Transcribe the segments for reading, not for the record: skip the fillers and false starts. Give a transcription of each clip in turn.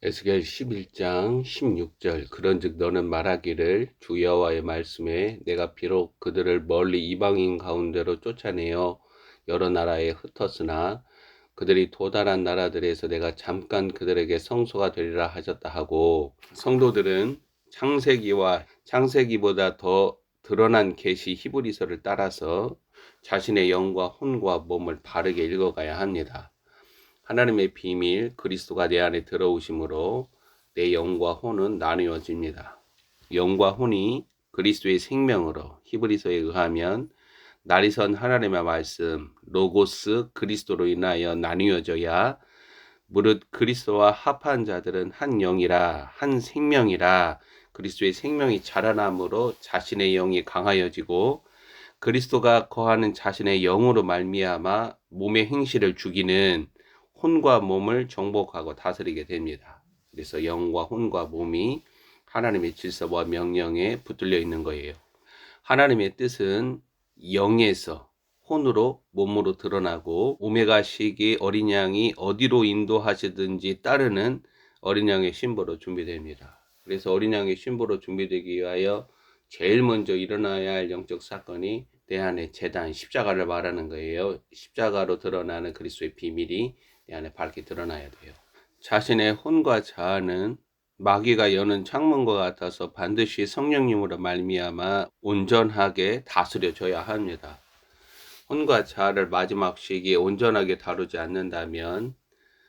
에스겔 11장 16절 그런즉 너는 말하기를 주 여호와의 말씀에 내가 비록 그들을 멀리 이방인 가운데로 쫓아내어 여러 나라에 흩었으나 그들이 도달한 나라들에서 내가 잠깐 그들에게 성소가 되리라 하셨다 하고, 성도들은 창세기보다 더 드러난 계시 히브리서를 따라서 자신의 영과 혼과 몸을 바르게 읽어가야 합니다. 하나님의 비밀 그리스도가 내 안에 들어오심으로 내 영과 혼은 나누어집니다. 영과 혼이 그리스도의 생명으로 히브리서에 의하면 날이 선 하나님의 말씀 로고스 그리스도로 인하여 나누어져야 무릇 그리스도와 합한 자들은 한 영이라 한 생명이라 그리스도의 생명이 자라남으로 자신의 영이 강하여지고 그리스도가 거하는 자신의 영으로 말미암아 몸의 행실을 죽이는 혼과 몸을 정복하고 다스리게 됩니다. 그래서 영과 혼과 몸이 하나님의 질서와 명령에 붙들려 있는 거예요. 하나님의 뜻은 영에서 혼으로 몸으로 드러나고 오메가 시기 어린 양이 어디로 인도하시든지 따르는 어린 양의 신부로 준비됩니다. 그래서 어린 양의 신부로 준비되기 위하여 제일 먼저 일어나야 할 영적 사건이 내 안에 제단 십자가를 말하는 거예요. 십자가로 드러나는 그리스도의 비밀이 내 안에 밝게 드러나야 돼요. 자신의 혼과 자아는 마귀가 여는 창문과 같아서 반드시 성령님으로 말미암아 온전하게 다스려져야 합니다. 혼과 자아를 마지막 시기에 온전하게 다루지 않는다면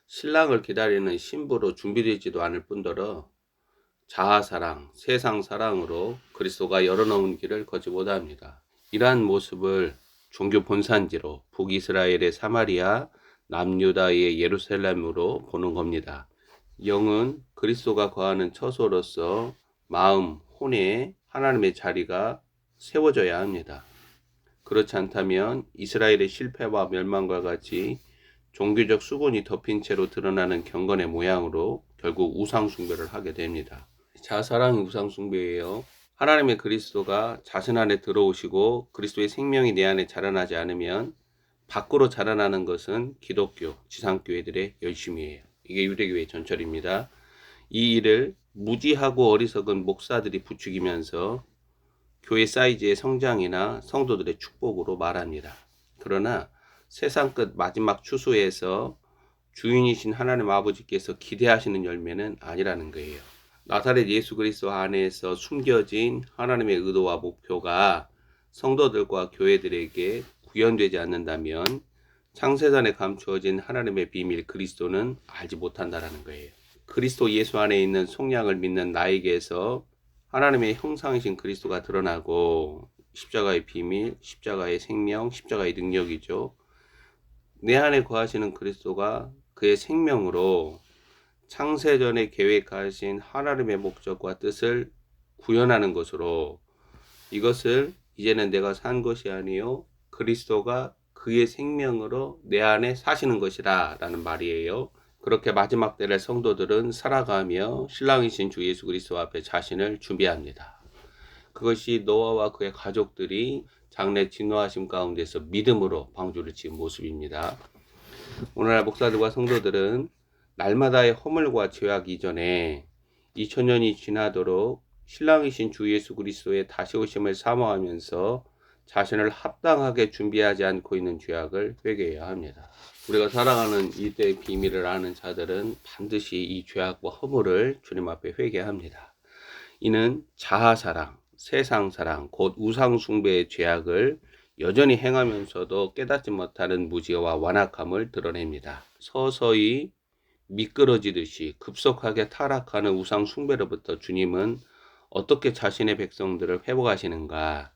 신랑을 기다리는 신부로 준비되지도 않을 뿐더러 자아사랑, 세상사랑으로 그리스도가 열어놓은 길을 걷지 못합니다. 이러한 모습을 종교 본산지로 북이스라엘의 사마리아, 남유다의 예루살렘으로 보는 겁니다. 영은 그리스도가 거하는 처소로서 마음, 혼에 하나님의 자리가 세워져야 합니다. 그렇지 않다면 이스라엘의 실패와 멸망과 같이 종교적 수분이 덮인 채로 드러나는 경건의 모양으로 결국 우상숭배를 하게 됩니다. 자사랑이 우상숭배예요. 하나님의 그리스도가 자신 안에 들어오시고 그리스도의 생명이 내 안에 자라나지 않으면 밖으로 자라나는 것은 기독교, 지상교회들의 열심이에요. 이게 유대교회 전철입니다. 이 일을 무지하고 어리석은 목사들이 부추기면서 교회 사이즈의 성장이나 성도들의 축복으로 말합니다. 그러나 세상 끝 마지막 추수에서 주인이신 하나님 아버지께서 기대하시는 열매는 아니라는 거예요. 나사렛 예수 그리스도 안에서 숨겨진 하나님의 의도와 목표가 성도들과 교회들에게 구현되지 않는다면 창세전에 감추어진 하나님의 비밀 그리스도는 알지 못한다라는 거예요. 그리스도 예수 안에 있는 속량을 믿는 나에게서 하나님의 형상이신 그리스도가 드러나고 십자가의 비밀, 십자가의 생명, 십자가의 능력이죠. 내 안에 거하시는 그리스도가 그의 생명으로 창세전에 계획하신 하나님의 목적과 뜻을 구현하는 것으로 이것을 이제는 내가 산 것이 아니요 그리스도가 그의 생명으로 내 안에 사시는 것이라 라는 말이에요. 그렇게 마지막 때를 성도들은 살아가며 신랑이신 주 예수 그리스도 앞에 자신을 준비합니다. 그것이 노아와 그의 가족들이 장래 진노하심 가운데서 믿음으로 방주를 지은 모습입니다. 오늘날 목사들과 성도들은 날마다의 허물과 죄악 이전에 2000년이 지나도록 신랑이신 주 예수 그리스도의 다시 오심을 사모하면서 자신을 합당하게 준비하지 않고 있는 죄악을 회개해야 합니다. 우리가 살아가는 이때의 비밀을 아는 자들은 반드시 이 죄악과 허물을 주님 앞에 회개합니다. 이는 자아사랑, 세상사랑, 곧 우상숭배의 죄악을 여전히 행하면서도 깨닫지 못하는 무지와 완악함을 드러냅니다. 서서히 미끄러지듯이 급속하게 타락하는 우상숭배로부터 주님은 어떻게 자신의 백성들을 회복하시는가?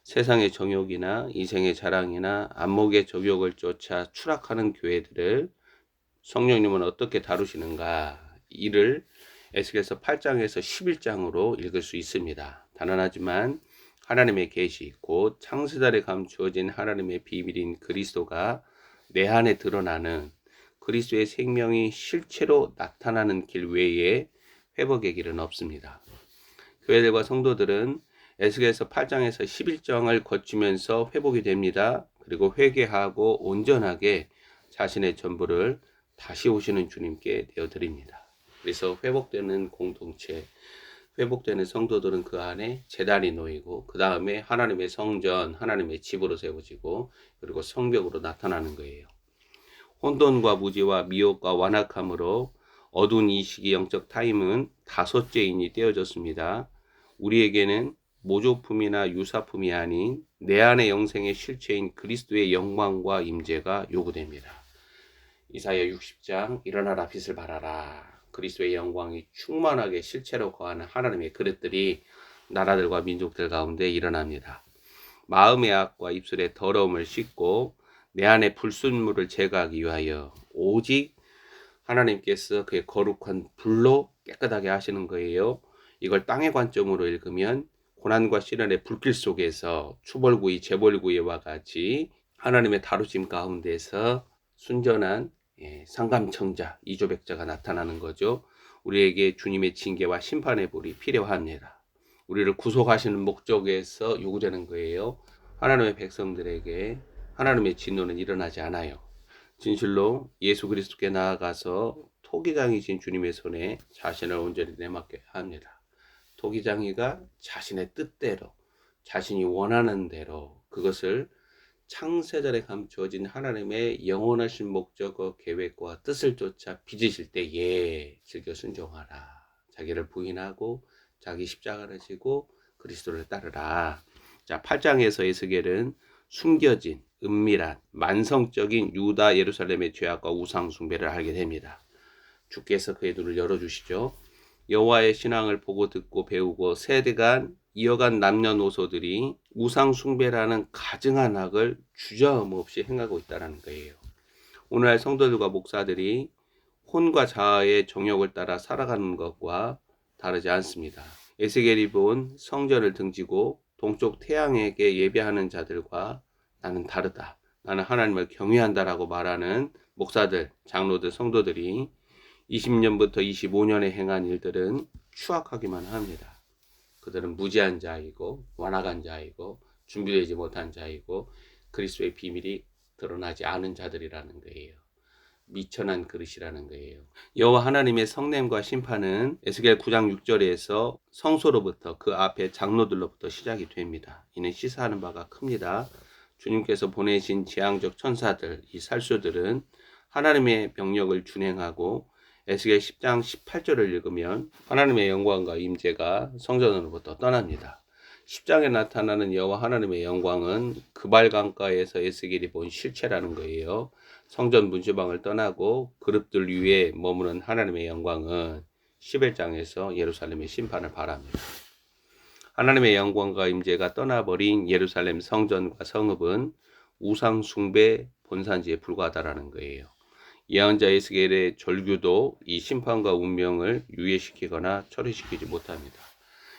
세상의 정욕이나 이생의 자랑이나 안목의 정욕을 쫓아 추락하는 교회들을 성령님은 어떻게 다루시는가? 이를 에스겔서 8장에서 11장으로 읽을 수 있습니다. 단언하지만 하나님의 계시, 곧 창세전에 감추어진 하나님의 비밀인 그리스도가 내 안에 드러나는 그리스도의 생명이 실체로 나타나는 길 외에 회복의 길은 없습니다. 교회들과 성도들은 에스겔서 8장에서 11장을 거치면서 회복이 됩니다. 그리고 회개하고 온전하게 자신의 전부를 다시 오시는 주님께 내어드립니다. 그래서 회복되는 공동체, 회복되는 성도들은 그 안에 제단이 놓이고 그 다음에 하나님의 성전, 하나님의 집으로 세워지고 그리고 성벽으로 나타나는 거예요. 혼돈과 무지와 미혹과 완악함으로 어두운 이 시기 영적 타임은 다섯째 인이 떼어졌습니다. 우리에게는 모조품이나 유사품이 아닌 내 안의 영생의 실체인 그리스도의 영광과 임재가 요구됩니다. 이사야 60장 일어나라 빛을 발하라. 그리스도의 영광이 충만하게 실체로 거하는 하나님의 그릇들이 나라들과 민족들 가운데 일어납니다. 마음의 악과 입술의 더러움을 씻고 내 안에 불순물을 제거하기 위하여 오직 하나님께서 그의 거룩한 불로 깨끗하게 하시는 거예요. 이걸 땅의 관점으로 읽으면 고난과 시련의 불길 속에서 추벌구이, 재벌구이와 같이 하나님의 다루심 가운데서 순전한 상감청자, 이조백자가 나타나는 거죠. 우리에게 주님의 징계와 심판의 불이 필요합니다. 우리를 구속하시는 목적에서 요구되는 거예요. 하나님의 백성들에게 하나님의 진노는 일어나지 않아요. 진실로 예수 그리스도께 나아가서 토기장이신 주님의 손에 자신을 온전히 내맡겨야 합니다. 토기장이가 자신의 뜻대로, 자신이 원하는 대로 그것을 창세전에 감추어진 하나님의 영원하신 목적과 계획과 뜻을 쫓아 빚으실 때에 즐겨 순종하라. 자기를 부인하고 자기 십자가를 지고 그리스도를 따르라. 자, 8장에서 에스겔은 숨겨진 은밀한 만성적인 유다 예루살렘의 죄악과 우상 숭배를 알게 됩니다. 주께서 그의 눈을 열어주시죠. 여호와의 신앙을 보고 듣고 배우고 세대간 이어간 남녀노소들이 우상 숭배라는 가증한 악을 주저함 없이 행하고 있다는 거예요. 오늘날 성도들과 목사들이 혼과 자아의 정욕을 따라 살아가는 것과 다르지 않습니다. 에스겔이 본 성전을 등지고 동쪽 태양에게 예배하는 자들과 나는 다르다. 나는 하나님을 경외한다라고 말하는 목사들, 장로들, 성도들이 20년부터 25년에 행한 일들은 추악하기만 합니다. 그들은 무지한 자이고 완악한 자이고 준비되지 못한 자이고 그리스도의 비밀이 드러나지 않은 자들이라는 거예요. 미천한 그릇이라는 거예요. 여호와 하나님의 성냄과 심판은 에스겔 9장 6절에서 성소로부터 그 앞에 장로들로부터 시작이 됩니다. 이는 시사하는 바가 큽니다. 주님께서 보내신 재앙적 천사들, 이 살수들은 하나님의 명령을 준행하고 에스겔 10장 18절을 읽으면 하나님의 영광과 임재가 성전으로부터 떠납니다. 10장에 나타나는 여호와 하나님의 영광은 그발 강가에서 에스겔이 본 실체라는 거예요. 성전 문지방을 떠나고 그룹들 위에 머무는 하나님의 영광은 11장에서 예루살렘의 심판을 바랍니다. 하나님의 영광과 임재가 떠나버린 예루살렘 성전과 성읍은 우상 숭배 본산지에 불과하다라는 거예요. 예언자 에스겔의 절규도 이 심판과 운명을 유예시키거나 처리시키지 못합니다.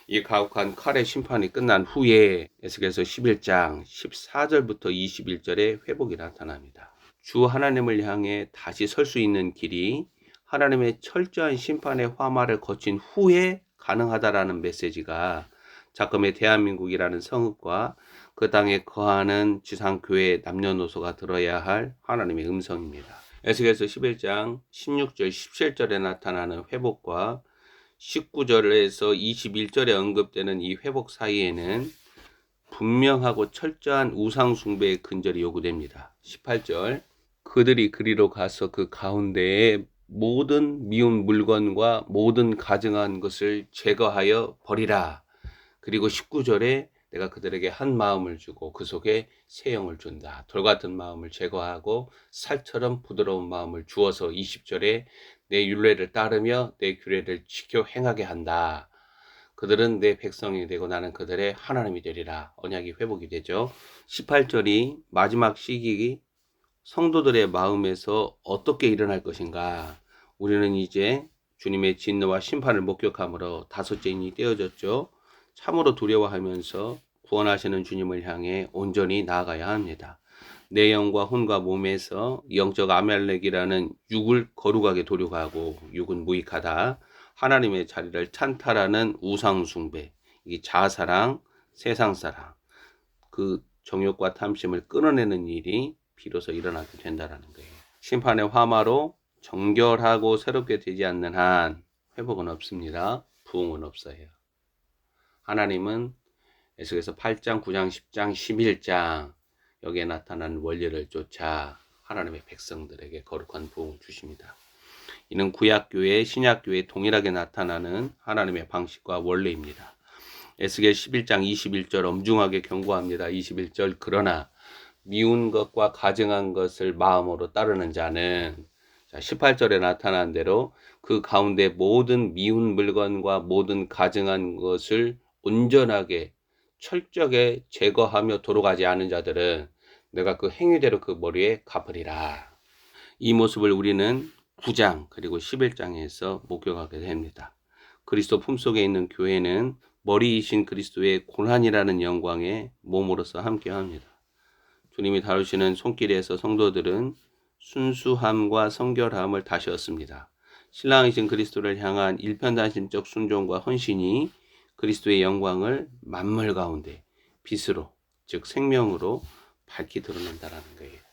이 가혹한 칼의 심판이 끝난 후에 에스겔서 11장 14절부터 21절에 회복이 나타납니다. 주 하나님을 향해 다시 설 수 있는 길이 하나님의 철저한 심판의 화마를 거친 후에 가능하다라는 메시지가 작금의 대한민국이라는 성읍과 그 땅에 거하는 지상교회 남녀노소가 들어야 할 하나님의 음성입니다. 에스겔서 11장 16절 17절에 나타나는 회복과 19절에서 21절에 언급되는 이 회복 사이에는 분명하고 철저한 우상 숭배의 근절이 요구됩니다. 18절 그들이 그리로 가서 그 가운데에 모든 미운 물건과 모든 가증한 것을 제거하여 버리라. 그리고 19절에 내가 그들에게 한 마음을 주고 그 속에 새 영을 준다. 돌 같은 마음을 제거하고 살처럼 부드러운 마음을 주어서 20절에 내 율례를 따르며 내 규례를 지켜 행하게 한다. 그들은 내 백성이 되고 나는 그들의 하나님이 되리라. 언약이 회복이 되죠. 18절이 마지막 시기 성도들의 마음에서 어떻게 일어날 것인가. 우리는 이제 주님의 진노와 심판을 목격함으로 다섯째 인이 떼어졌죠. 참으로 두려워하면서 구원하시는 주님을 향해 온전히 나아가야 합니다. 내 영과 혼과 몸에서 영적 아말렉이라는 육을 거룩하게 도륙하고 육은 무익하다. 하나님의 자리를 찬탈하는 우상숭배, 이 자아사랑, 세상사랑, 그 정욕과 탐심을 끊어내는 일이 비로소 일어나게 된다는 거예요. 심판의 화마로 정결하고 새롭게 되지 않는 한 회복은 없습니다. 부흥은 없어요. 하나님은 에스겔서 8장, 9장, 10장, 11장 여기에 나타난 원리를 쫓아 하나님의 백성들에게 거룩한 부흥을 주십니다. 이는 구약교회, 신약교회 동일하게 나타나는 하나님의 방식과 원리입니다. 에스겔 11장 21절 엄중하게 경고합니다. 21절 그러나 미운 것과 가증한 것을 마음으로 따르는 자는 18절에 나타난 대로 그 가운데 모든 미운 물건과 모든 가증한 것을 온전하게 철저하게 제거하며 돌아가지 않은 자들은 내가 그 행위대로 그 머리에 갚으리라. 이 모습을 우리는 9장 그리고 11장에서 목격하게 됩니다. 그리스도 품속에 있는 교회는 머리이신 그리스도의 고난이라는 영광의 몸으로서 함께합니다. 주님이 다루시는 손길에서 성도들은 순수함과 성결함을 다시 얻습니다. 신랑이신 그리스도를 향한 일편단심적 순종과 헌신이 그리스도의 영광을 만물 가운데 빛으로 즉 생명으로 밝히 드러낸다라는 거예요.